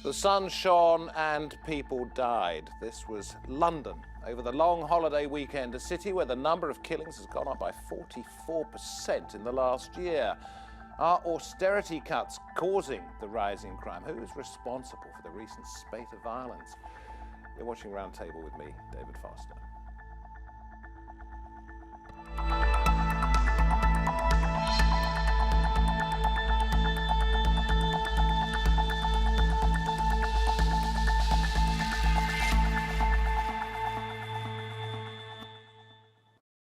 The sun shone and people died. This was London over the long holiday weekend, a city where the number of killings has gone up by 44% in the last year. Are austerity cuts causing the rise in crime? Who is responsible for the recent spate of violence? You're watching Roundtable with me, David Foster.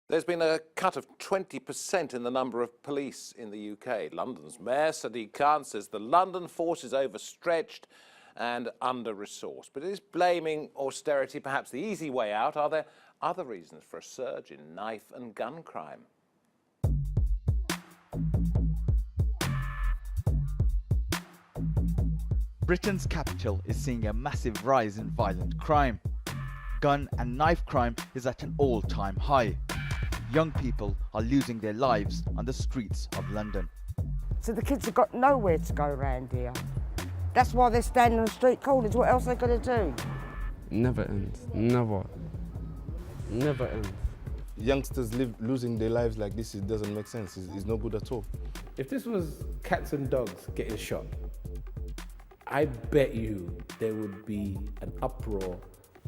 There's been a cut of 20% in the number of police in the UK. London's Mayor Sadiq Khan says the London force is overstretched and under-resourced. But is blaming austerity perhaps the easy way out? Are there other reasons for a surge in knife and gun crime? Britain's capital is seeing a massive rise in violent crime. Gun and knife crime is at an all-time high. Young people are losing their lives on the streets of London. So the kids have got nowhere to go around here. That's why they're standing on the street corners. What else are they going to do? Never ends. Never. Never ends. Youngsters losing their lives like this, it doesn't make sense. It's no good at all. If this was cats and dogs getting shot, I bet you there would be an uproar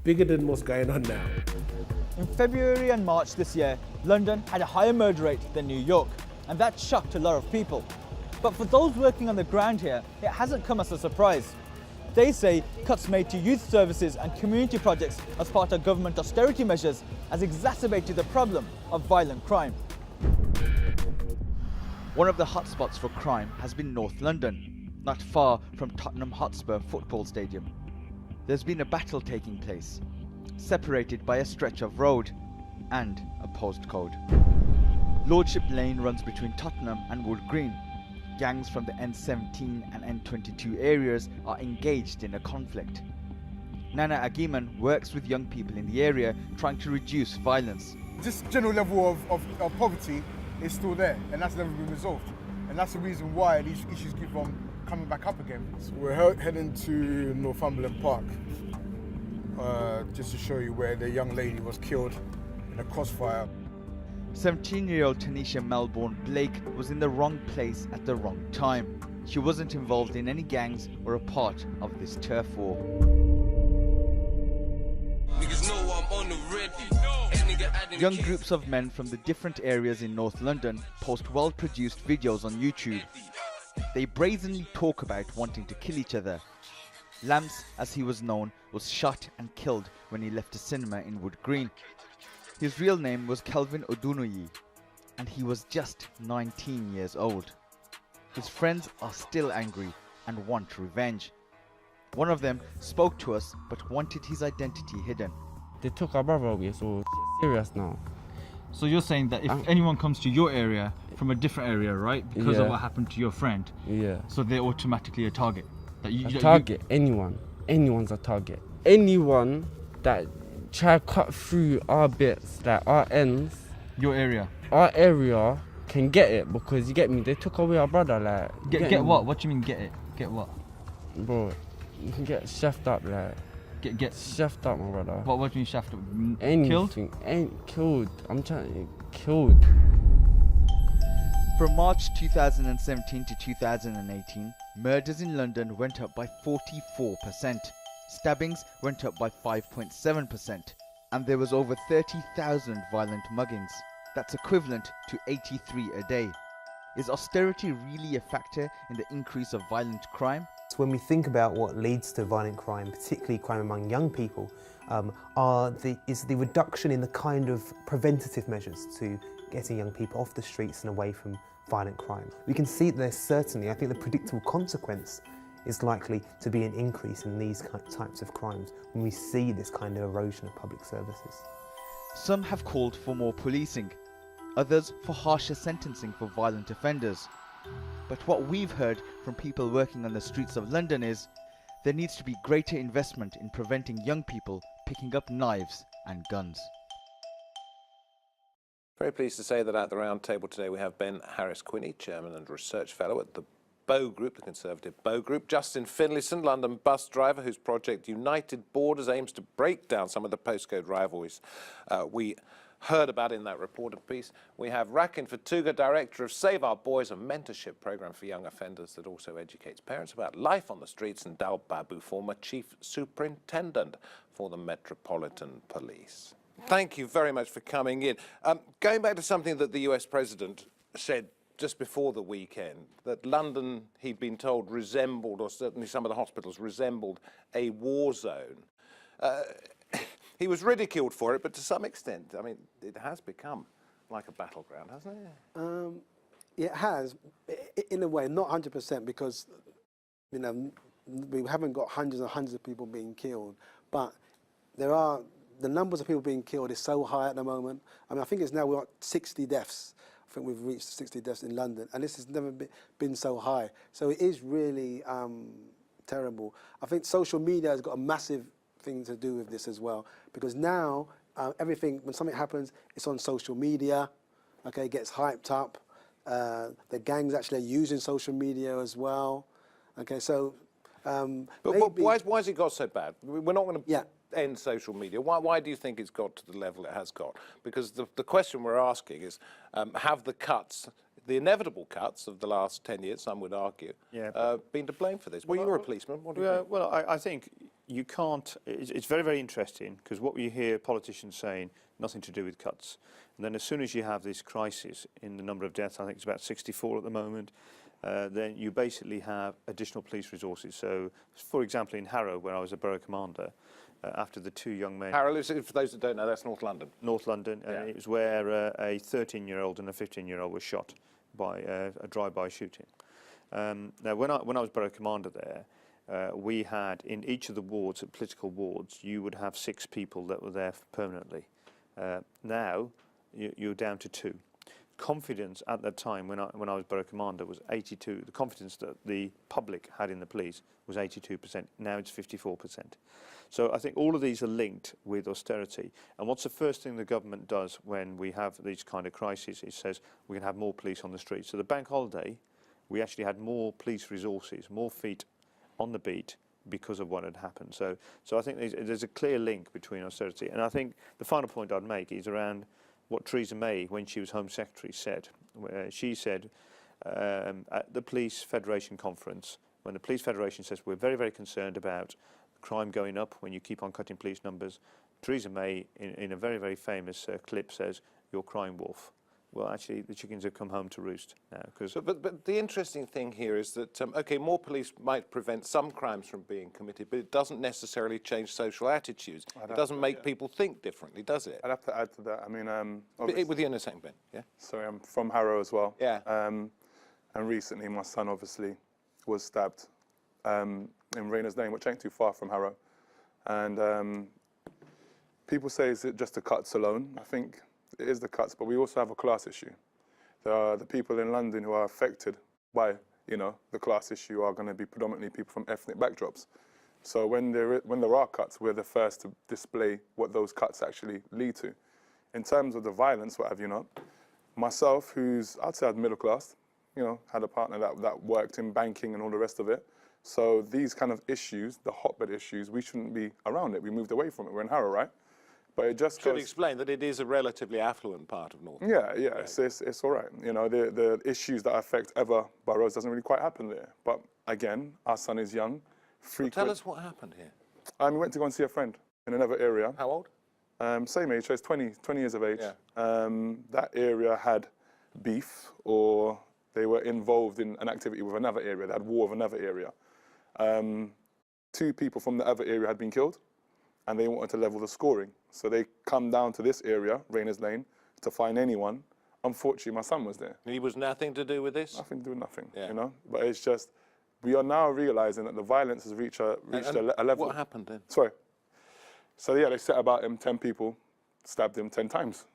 bigger than what's going on now. In February and March this year, London had a higher murder rate than New York, and that shocked a lot of people. But for those working on the ground here, it hasn't come as a surprise. They say cuts made to youth services and community projects as part of government austerity measures has exacerbated the problem of violent crime. One of the hotspots for crime has been North London, not far from Tottenham Hotspur football stadium. There's been a battle taking place, separated by a stretch of road and a postcode. Lordship Lane runs between Tottenham and Wood Green. Gangs from the N17 and N22 areas are engaged in a conflict. Nana Agiman works with young people in the area trying to reduce violence. This general level of poverty is still there, and that's never been resolved. And that's the reason why these issues keep on coming back up again. So we're heading to Northumberland Park, just to show you where the young lady was killed in a crossfire. 17-year-old Tanisha Melbourne Blake was in the wrong place at the wrong time. She wasn't involved in any gangs or a part of this turf war. Young groups of men from the different areas in North London post well-produced videos on YouTube. They brazenly talk about wanting to kill each other. Lamps, as he was known, was shot and killed when he left a cinema in Wood Green. His real name was Kelvin Odunoyi, and he was just 19 years old. His friends are still angry and want revenge. One of them spoke to us but wanted his identity hidden. They took our brother away, so it's serious now. So you're saying that if anyone comes to your area from a different area, right, because of what happened to your friend, so they're automatically a target? Anyone. Anyone's a target. Anyone that try to cut through our bits, like our ends. Your area? Our area can get it, because you get me, they took away our brother, like. Get what? What do you mean get it? Get what? Bro, you can get chefed up, like. Get chefed up, my brother. What do you mean chefed up? Anything. Killed? I'm trying to killed. From March 2017 to 2018, murders in London went up by 44%. Stabbings went up by 5.7%. And there was over 30,000 violent muggings. That's equivalent to 83 a day. Is austerity really a factor in the increase of violent crime? So when we think about what leads to violent crime, particularly crime among young people, is the reduction in the kind of preventative measures to getting young people off the streets and away from violent crime. We can see that there's certainly, I think the predictable consequence is likely to be an increase in these types of crimes when we see this kind of erosion of public services. Some have called for more policing, others for harsher sentencing for violent offenders. But what we've heard from people working on the streets of London is there needs to be greater investment in preventing young people picking up knives and guns. Very pleased to say that at the round table today we have Ben Harris-Quinney, Chairman and Research Fellow at the Bow Group, the Conservative Bow Group. Justin Finlayson, London bus driver, whose project United Borders aims to break down some of the postcode rivalries we heard about in that reported piece. We have Rakin Fatuga, director of Save Our Boys, a mentorship program for young offenders that also educates parents about life on the streets, and Dal Babu, former chief superintendent for the Metropolitan Police. Thank you very much for coming in. Going back to something that the US president said just before the weekend, that London, he'd been told, resembled, or certainly some of the hospitals resembled, a war zone. He was ridiculed for it, but to some extent, I mean, it has become like a battleground, hasn't it? It has, in a way, not 100%, because, you know, we haven't got hundreds and hundreds of people being killed, but there are, the numbers of people being killed is so high at the moment. I mean, I think it's now we're at 60 deaths. I think we've reached 60 deaths in London, and this has never been so high. So it is really terrible. I think social media has got a massive thing to do with this as well, because now everything, when something happens, it's on social media, okay, it gets hyped up. The gangs actually are using social media as well. Okay, so but why has it got so bad? We're not going to end social media. Why do you think it's got to the level it has got? Because the question we're asking is, have the cuts, the inevitable cuts of the last 10 years, some would argue, been to blame for this? Well, you're a policeman. What do you think? Well, I think you can't. It's very, very interesting, because what you hear politicians saying, nothing to do with cuts. And then as soon as you have this crisis in the number of deaths, I think it's about 64 at the moment, then you basically have additional police resources. So, for example, in Harrow, where I was a borough commander, after the two young men... Harrow, for those that don't know, that's North London. North London, and it was where a 13-year-old and a 15-year-old were shot by a drive-by shooting. Now, when I was borough commander there, we had, in each of the wards, political wards, you would have 6 people that were there permanently. Now, you're down to 2. Confidence at that time, when I was borough commander, was 82. The confidence that the public had in the police was 82%. Now it's 54%. So I think all of these are linked with austerity. And what's the first thing the government does when we have these kind of crises? It says we can have more police on the streets. So the bank holiday, we actually had more police resources, more feet on the beat because of what had happened. So I think there's a clear link between austerity. And I think the final point I'd make is around what Theresa May, when she was Home Secretary, said. She said at the Police Federation conference, when the Police Federation says we're very, very concerned about crime going up when you keep on cutting police numbers, Theresa May, in a very, very famous clip, says, "You're crying wolf." Well, actually, the chickens have come home to roost now. But the interesting thing here is that, OK, more police might prevent some crimes from being committed, but it doesn't necessarily change social attitudes. It doesn't make people think differently, does it? I'd have to add to that. I mean, with you in a second, Ben. Yeah. Sorry, I'm from Harrow as well. Yeah. And recently, my son obviously was stabbed in Rayners Lane, which ain't too far from Harrow. And people say, is it just the cuts alone? I think it is the cuts, but we also have a class issue. There are the people in London who are affected by, you know, the class issue are going to be predominantly people from ethnic backdrops. So when there are cuts, we're the first to display what those cuts actually lead to. In terms of the violence, what have you not, myself, who's, I'd say, middle class, you know, had a partner that worked in banking and all the rest of it. So these kind of issues, the hotbed issues, we shouldn't be around it. We moved away from it. We're in Harrow, right? But it just should explain that it is a relatively affluent part of North. Yeah. It's all right. You know, the issues that affect other boroughs doesn't really quite happen there. But again, our son is young. Well, tell us what happened here. We went to go and see a friend in another area. How old? Same age, so it's 20 years of age. Yeah. That area had beef, or they were involved in an activity with another area. They had war with another area. 2 people from the other area had been killed, and they wanted to level the scoring. So they come down to this area, Rayners Lane, to find anyone. Unfortunately, my son was there. He was nothing to do with this? Nothing to do with nothing, you know? But it's just, we are now realising that the violence has reached a level. What happened then? Sorry. So yeah, they set about him, 10 people, stabbed him 10 times.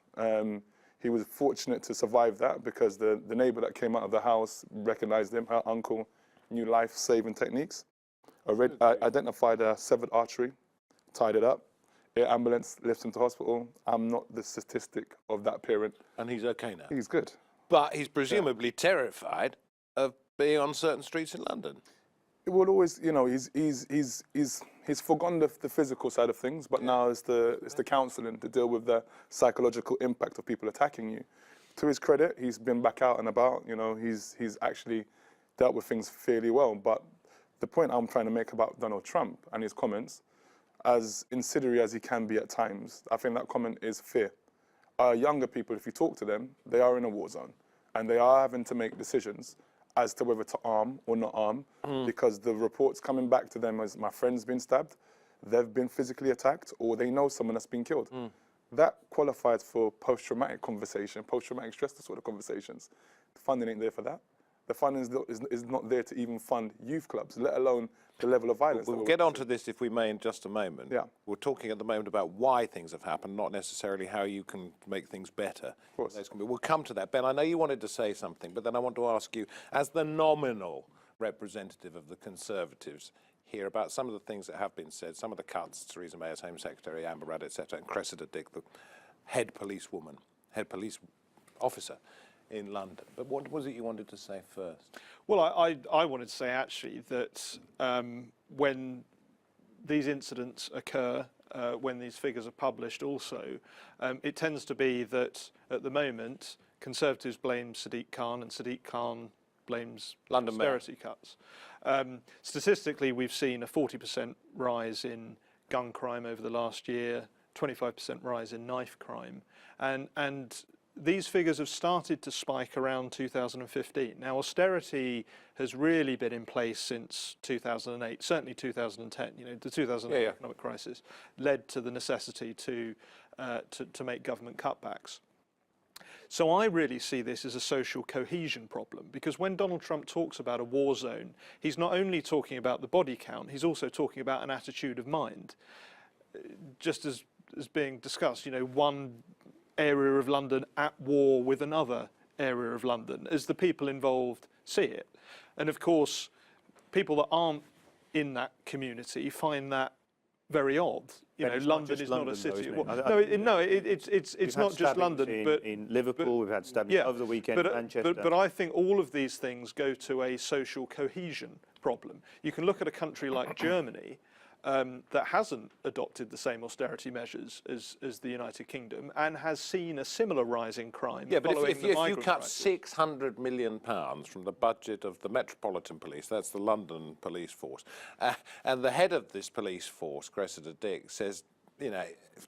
He was fortunate to survive that because the neighbour that came out of the house recognised him, her uncle knew life-saving techniques. Identified a severed artery, tied it up. Air ambulance lifts him to hospital. I'm not the statistic of that parent. And he's okay now? He's good. But he's presumably terrified of being on certain streets in London? It will always, you know, he's forgone the physical side of things, but now it's the counselling to deal with the psychological impact of people attacking you. To his credit, he's been back out and about. You know, he's actually dealt with things fairly well. But the point I'm trying to make about Donald Trump and his comments, as incendiary as he can be at times, I think that comment is fair. Younger people, if you talk to them, they are in a war zone, and they are having to make decisions as to whether to arm or not arm, because the reports coming back to them as my friend's been stabbed, they've been physically attacked, or they know someone that's been killed. That qualifies for post-traumatic conversation, post-traumatic stress disorder conversations. The funding ain't there for that. The funding is not there to even fund youth clubs, let alone the level of violence. We'll get onto this, if we may, in just a moment. Yeah. We're talking at the moment about why things have happened, not necessarily how you can make things better. Of course. We'll come to that. Ben, I know you wanted to say something, but then I want to ask you, as the nominal representative of the Conservatives, here about some of the things that have been said, some of the cuts, Theresa May's Home Secretary, Amber Rudd, etc., and Cressida Dick, the head police officer in London. But what was it you wanted to say first? Well, I wanted to say actually that when these incidents occur, when these figures are published also, it tends to be that at the moment Conservatives blame Sadiq Khan and Sadiq Khan blames London austerity cuts. Statistically, we've seen a 40% rise in gun crime over the last year, 25% rise in knife crime, and these figures have started to spike around 2015. Now, austerity has really been in place since 2008, certainly 2010. You know, the 2008 economic crisis led to the necessity to make government cutbacks. So I really see this as a social cohesion problem, because when Donald Trump talks about a war zone, he's not only talking about the body count, he's also talking about an attitude of mind. Just as being discussed, you know, one area of London at war with another area of London, as the people involved see it. And of course, people that aren't in that community find that very odd. You know, London is not a city. It's not just London, but in Liverpool, we've had stabbings over the weekend in Manchester. But I think all of these things go to a social cohesion problem. You can look at a country like Germany, that hasn't adopted the same austerity measures as the United Kingdom and has seen a similar rise in crime. Yeah, but if you cut crisis. £600 million from the budget of the Metropolitan Police, that's the London police force, and the head of this police force, Cressida Dick, says, you know,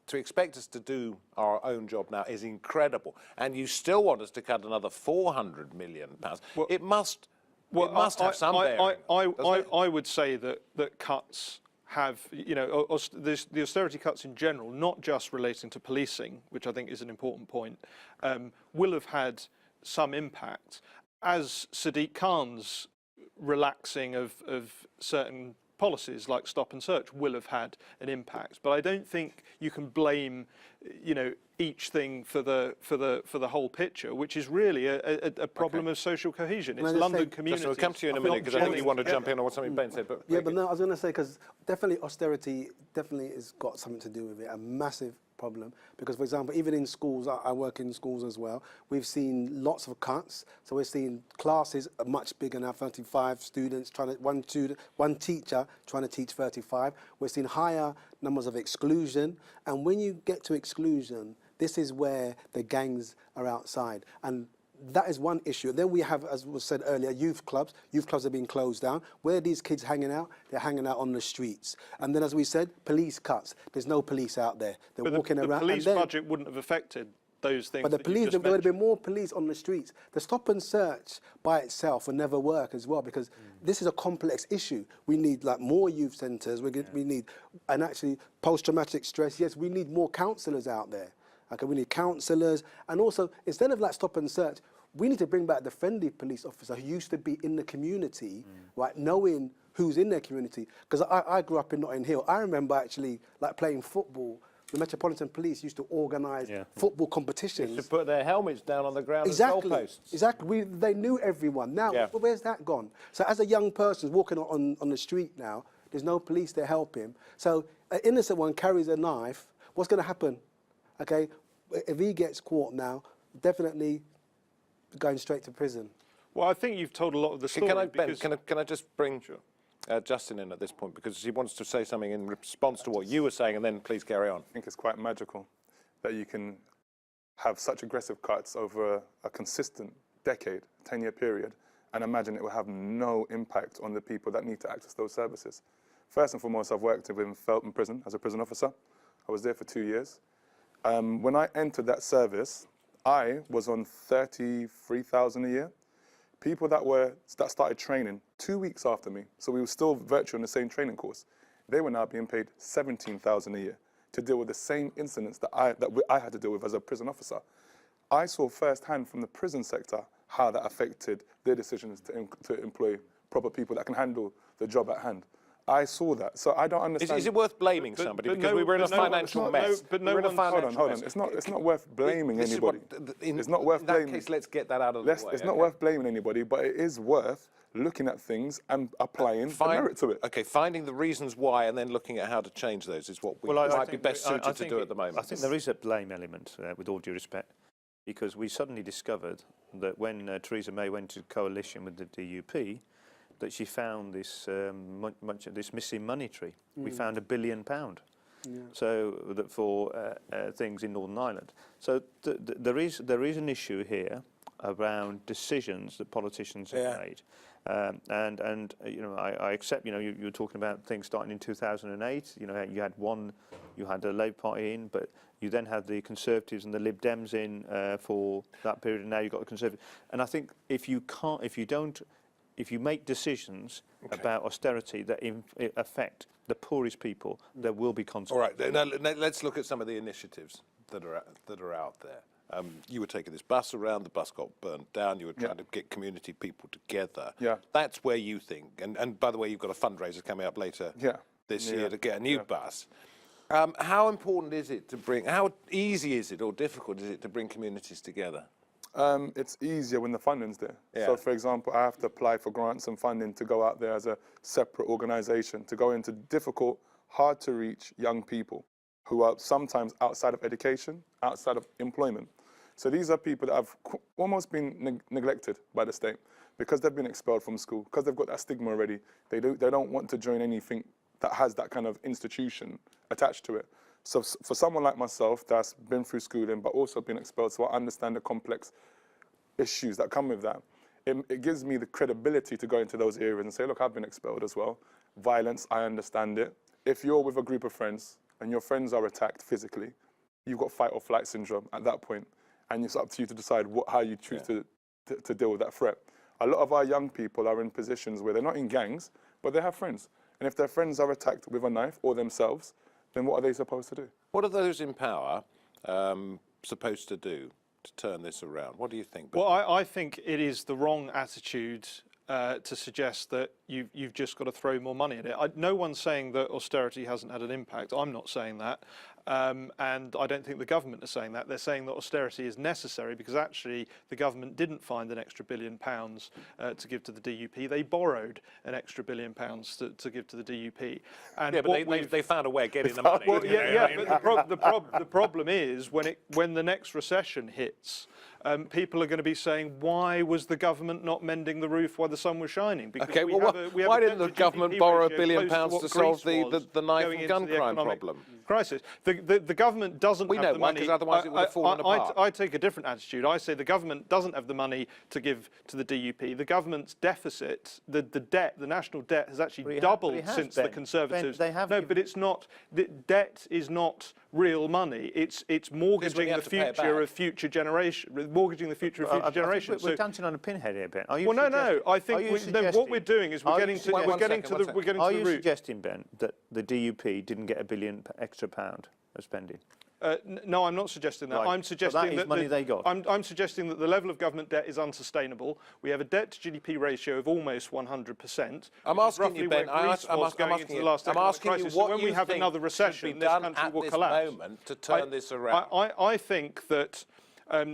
to expect us to do our own job now is incredible, and you still want us to cut another £400 million. Well, it must have some bearing. I would say that cuts have, you know, the austerity cuts in general, not just relating to policing, which I think is an important point, will have had some impact, as Sadiq Khan's relaxing of certain policies like stop and search will have had an impact. But I don't think you can blame, you know, each thing for the whole picture, which is really a problem of social cohesion. It's London communities. We'll come to you in a minute, because I think you want to jump in on what something Ben said. But yeah, but no, I was going to say, because definitely austerity definitely has got something to do with it, a massive problem. Because, for example, even in schools, I work in schools as well, we've seen lots of cuts. So we're seeing classes are much bigger now, 35 students, one teacher trying to teach 35. We're seeing higher numbers of exclusion. And when you get to exclusion, this is where the gangs are outside. And that is one issue. Then we have, as was said earlier, youth clubs. Youth clubs are being closed down. Where are these kids hanging out? They're hanging out on the streets. And then, as we said, police cuts. There's no police out there. They're walking around. The police budget wouldn't have affected those things. But the police, there would have been more police on the streets. The stop and search by itself will never work as well, because this is a complex issue. We need like more youth centres. We need, and actually post-traumatic stress. Yes, we need more counsellors out there. Okay, we need counsellors, and also instead of like stop and search, we need to bring back the friendly police officer who used to be in the community, right, knowing who's in their community. Because I grew up in Notting Hill. I remember actually like playing football. The Metropolitan Police used to organise football competitions. To put their helmets down on the ground as goalposts. Exactly. They knew everyone. Now, where's that gone? So as a young person walking on the street now, there's no police to help him. So an innocent one carries a knife. What's going to happen? Okay, if he gets caught now, definitely going straight to prison. Well, I think you've told a lot of the story. Can I just bring Justin in at this point, because he wants to say something in response to what you were saying, and then please carry on. I think it's quite magical that you can have such aggressive cuts over a consistent decade, 10-year period, and imagine it will have no impact on the people that need to access those services. First and foremost, I've worked in Felton Prison as a prison officer. I was there for 2 years. When I entered that service, I was on 33,000 a year. People that started training 2 weeks after me, so we were still virtually on the same training course, they were now being paid 17,000 a year to deal with the same incidents that I had to deal with as a prison officer. I saw firsthand from the prison sector how that affected their decisions to employ proper people that can handle the job at hand. I saw that, so I don't understand. Is it worth blaming somebody? Because we were in a financial mess. Hold on. It's not worth blaming anybody. It's not worth blaming. In that case, let's get that out of the way. It's not worth blaming anybody, but it is worth looking at things and applying the merit to it. Okay, finding the reasons why and then looking at how to change those is what we might be best suited to do at the moment. I think there is a blame element, with all due respect, because we suddenly discovered that when Theresa May went to coalition with the DUP, that she found this this missing money tree. We found £1 billion. Yeah. So that for things in Northern Ireland. So there is an issue here around decisions that politicians have made. And you know, I accept, you know, you were talking about things starting in 2008. You know, you had the Labour Party in, but you then had the Conservatives and the Lib Dems in for that period, and now you've got the Conservatives. And I think if you make decisions about austerity that affect the poorest people, there will be consequences. All right, now let's look at some of the initiatives that are out there. You were taking this bus around, the bus got burnt down, you were trying to get community people together. Yeah. That's where you think, and by the way, you've got a fundraiser coming up later this year to get a new bus. How important is it to bring, how easy is it or difficult is it to bring communities together? It's easier when the funding's there. Yeah. So, for example, I have to apply for grants and funding to go out there as a separate organisation, to go into difficult, hard-to-reach young people who are sometimes outside of education, outside of employment. So these are people that have almost been neglected by the state because they've been expelled from school, because they've got that stigma already. They don't want to join anything that has that kind of institution attached to it. So for someone like myself that's been through schooling but also been expelled, so I understand the complex issues that come with that, it gives me the credibility to go into those areas and say, look, I've been expelled as well. Violence, I understand it. If you're with a group of friends and your friends are attacked physically, you've got fight or flight syndrome at that point, and it's up to you to decide how you choose to deal with that threat. A lot of our young people are in positions where they're not in gangs, but they have friends. And if their friends are attacked with a knife or themselves, then what are they supposed to do? What are those in power supposed to do to turn this around? What do you think? Well, I think it is the wrong attitude to suggest that you've just got to throw more money at it. No one's saying that austerity hasn't had an impact. I'm not saying that. And I don't think the government is saying that. They're saying that austerity is necessary because actually the government didn't find an extra £1 billion to give to the DUP. They borrowed an extra £1 billion to give to the DUP. And yeah, but they found a way of getting the money. Well, but the problem is when the next recession hits, people are going to be saying, why was the government not mending the roof while the sun was shining? Because why didn't the government borrow £1 billion to solve the knife and gun crime problem? Crisis. The government doesn't have the money. Because otherwise it would have fallen apart. I take a different attitude. I say the government doesn't have the money to give to the DUP. The government's deficit, the debt, the national debt has actually doubled since the Conservatives. But it's not. Debt is not real money. It's mortgaging the future of future generations. Mortgaging the future of future generations. We're dancing on a pinhead here, Ben. Well, no. I think what we're doing is we're getting to the root. Are you suggesting, Ben, that the DUP didn't get £1 billion extra of spending? No, I'm not suggesting that. Right. I'm suggesting that is money they got. I'm suggesting that the level of government debt is unsustainable. We have a debt to GDP ratio of almost 100%. I'm asking you, Ben. I'm asking you what when we have another recession, this country will collapse. Moment to turn this around. I think that.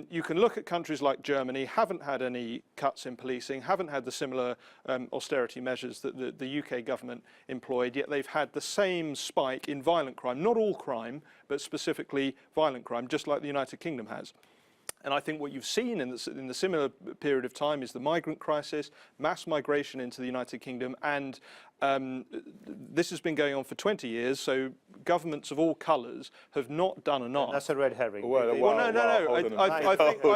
You can look at countries like Germany, haven't had any cuts in policing, haven't had the similar austerity measures that the UK government employed, yet they've had the same spike in violent crime. Not all crime, but specifically violent crime, just like the United Kingdom has. And I think what you've seen in the similar period of time is the migrant crisis, mass migration into the United Kingdom, and this has been going on for 20 years, so governments of all colours have not done enough. That's a red herring. I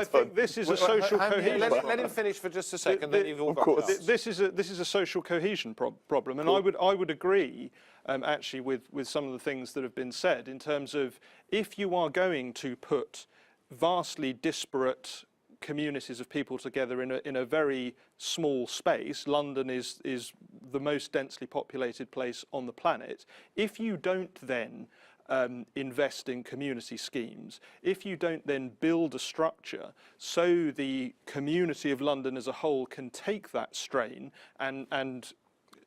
think this is a social cohesion. Let him finish for just a second, then you've all got to. This is a social cohesion problem, and I would agree actually with some of the things that have been said in terms of if you are going to put vastly disparate communities of people together in a very small space. London is the most densely populated place on the planet. If you don't then invest in community schemes, if you don't then build a structure so the community of London as a whole can take that strain and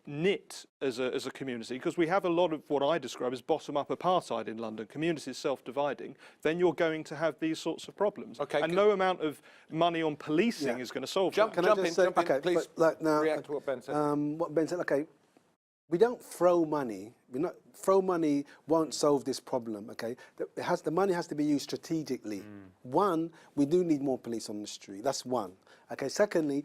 knit as a community, because we have a lot of what I describe as bottom-up apartheid in London, communities self-dividing, then you're going to have these sorts of problems. Okay, and no amount of money on policing is going to solve that. Can I just say, okay, please like now, react to what Ben said. What Ben said, okay, we don't throw money. Throw money won't solve this problem. Okay, the money has to be used strategically. One, we do need more police on the street. That's one. Okay. Secondly,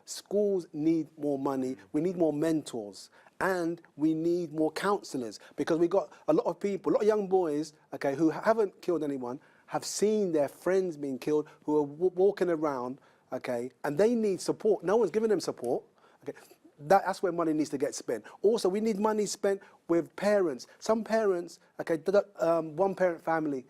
schools need more money. We need more mentors, and we need more counsellors, because we got a lot of people, a lot of young boys, okay, who haven't killed anyone, have seen their friends being killed, who are walking around, okay, and they need support. No one's giving them support. Okay. That's where money needs to get spent. Also, we need money spent with parents. Some parents, okay, one-parent family,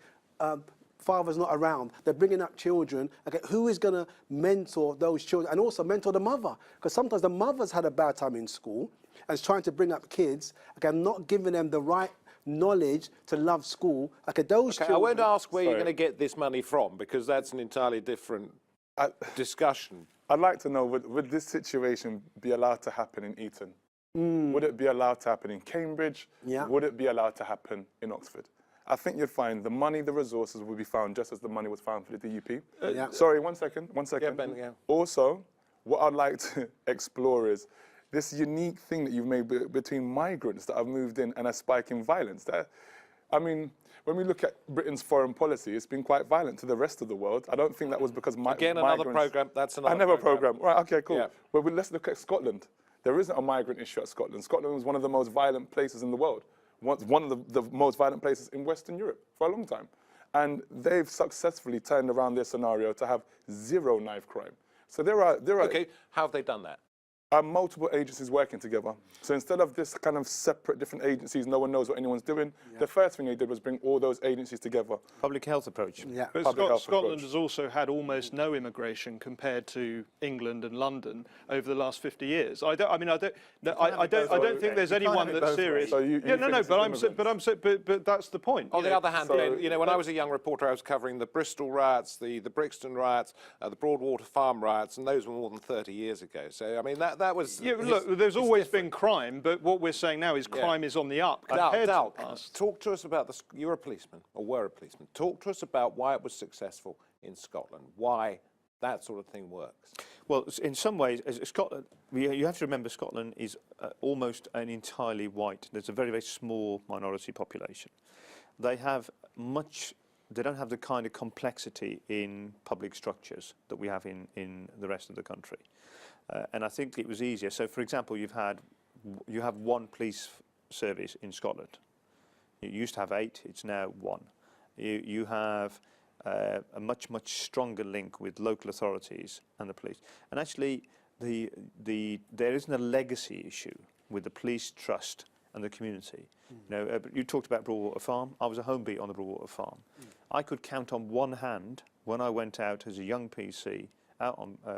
father's not around. They're bringing up children. Okay, who is going to mentor those children and also mentor the mother? Because sometimes the mother's had a bad time in school and is trying to bring up kids. Okay, I'm not giving them the right knowledge to love school. Okay, children. I won't ask where you're going to get this money from, because that's an entirely different discussion. I'd like to know, would this situation be allowed to happen in Eton? Would it be allowed to happen in Cambridge? Yeah. Would it be allowed to happen in Oxford? I think you'd find the money, the resources will be found just as the money was found for the DUP. Yeah. Sorry, one second. Yeah, Ben, yeah. Also, what I'd like to explore is this unique thing that you've made between migrants that have moved in and a spike in violence. I mean, when we look at Britain's foreign policy, it's been quite violent to the rest of the world. I don't think that was because Again, migrants... another programme, that's another Another programme. Right, okay, cool. Yeah. Well, let's look at Scotland. There isn't a migrant issue at Scotland. Scotland was one of the most violent places in the world. One of the most violent places in Western Europe for a long time. And they've successfully turned around their scenario to have zero knife crime. So there are... Okay, how have they done that? Multiple agencies working together. So instead of this kind of separate different agencies, no one knows what anyone's doing, the first thing they did was bring all those agencies together. Public health approach. Yeah. But Scotland has also had almost no immigration compared to England and London over the last 50 years. I don't think there's anyone that's serious. So but that's the point. On the other hand, Ben, when I was a young reporter, I was covering the Bristol riots, the Brixton riots, the Broadwater Farm riots, and those were more than 30 years ago. So, I mean, that was... Yeah, look, there's always been crime, but what we're saying now is crime is on the up compared to the past. Talk to us about this. You're a policeman, or were a policeman. Talk to us about why it was successful in Scotland, why that sort of thing works. Well, in some ways, Scotland, you have to remember Scotland is almost an entirely white. There's a very, very small minority population. They don't have the kind of complexity in public structures that we have in the rest of the country. And I think it was easier. So, for example, you have one police service in Scotland. You used to have 8, it's now 1. You have a much stronger link with local authorities and the police. And actually, there isn't a legacy issue with the police trust and the community. You talked about Broadwater Farm. I was a home beat on the Broadwater Farm. I could count on one hand when I went out as a young PC.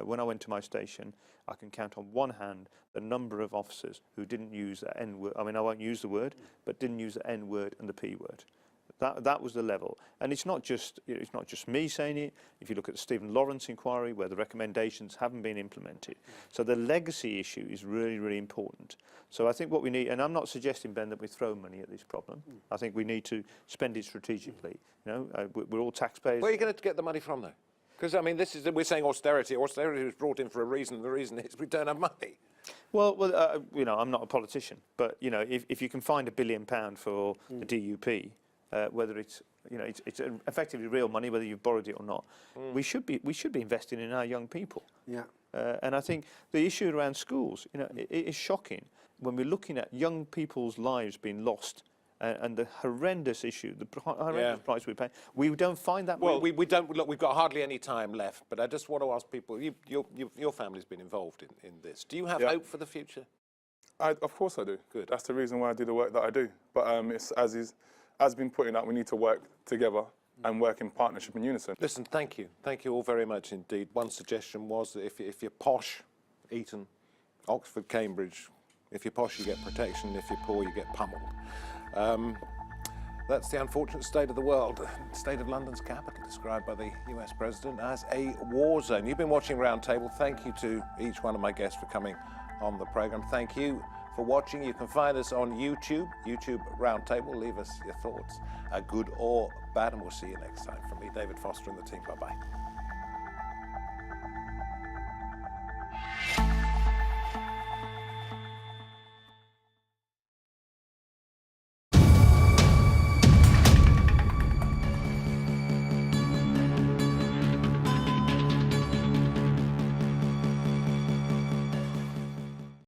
When I went to my station, I can count on one hand the number of officers who didn't use the N word. I mean, I won't use the word, but didn't use the N word and the P word. That was the level, and it's not just me saying it. If you look at the Stephen Lawrence inquiry, where the recommendations haven't been implemented, so the legacy issue is really important. So I think what we need, and I'm not suggesting, Ben, that we throw money at this problem. I think we need to spend it strategically. We're all taxpayers. Where are you going to get the money from, though? Because, I mean, we're saying austerity. Austerity was brought in for a reason. The reason is we don't have money. Well, I'm not a politician, but, if you can find £1 billion for the DUP, whether it's it's effectively real money, whether you've borrowed it or not. We should be investing in our young people. Yeah. And I think the issue around schools, it is shocking when we're looking at young people's lives being lost. And the horrendous issue, the horrendous price we pay, we don't find that. Well, we don't. Look, we've got hardly any time left, but I just want to ask people. Your family's been involved in this. Do you have hope for the future? Of course I do. Good. That's the reason why I do the work that I do. But it's as been putting out, we need to work together and work in partnership and unison. Listen, thank you all very much indeed. One suggestion was that if you're posh, Eton, Oxford, Cambridge. If you're posh, you get protection. If you're poor, you get pummeled. That's the unfortunate state of the world. The state of London's capital, described by the US President as a war zone. You've been watching Roundtable. Thank you to each one of my guests for coming on the programme. Thank you for watching. You can find us on YouTube Roundtable. Leave us your thoughts, good or bad, and we'll see you next time. From me, David Foster, and the team. Bye-bye.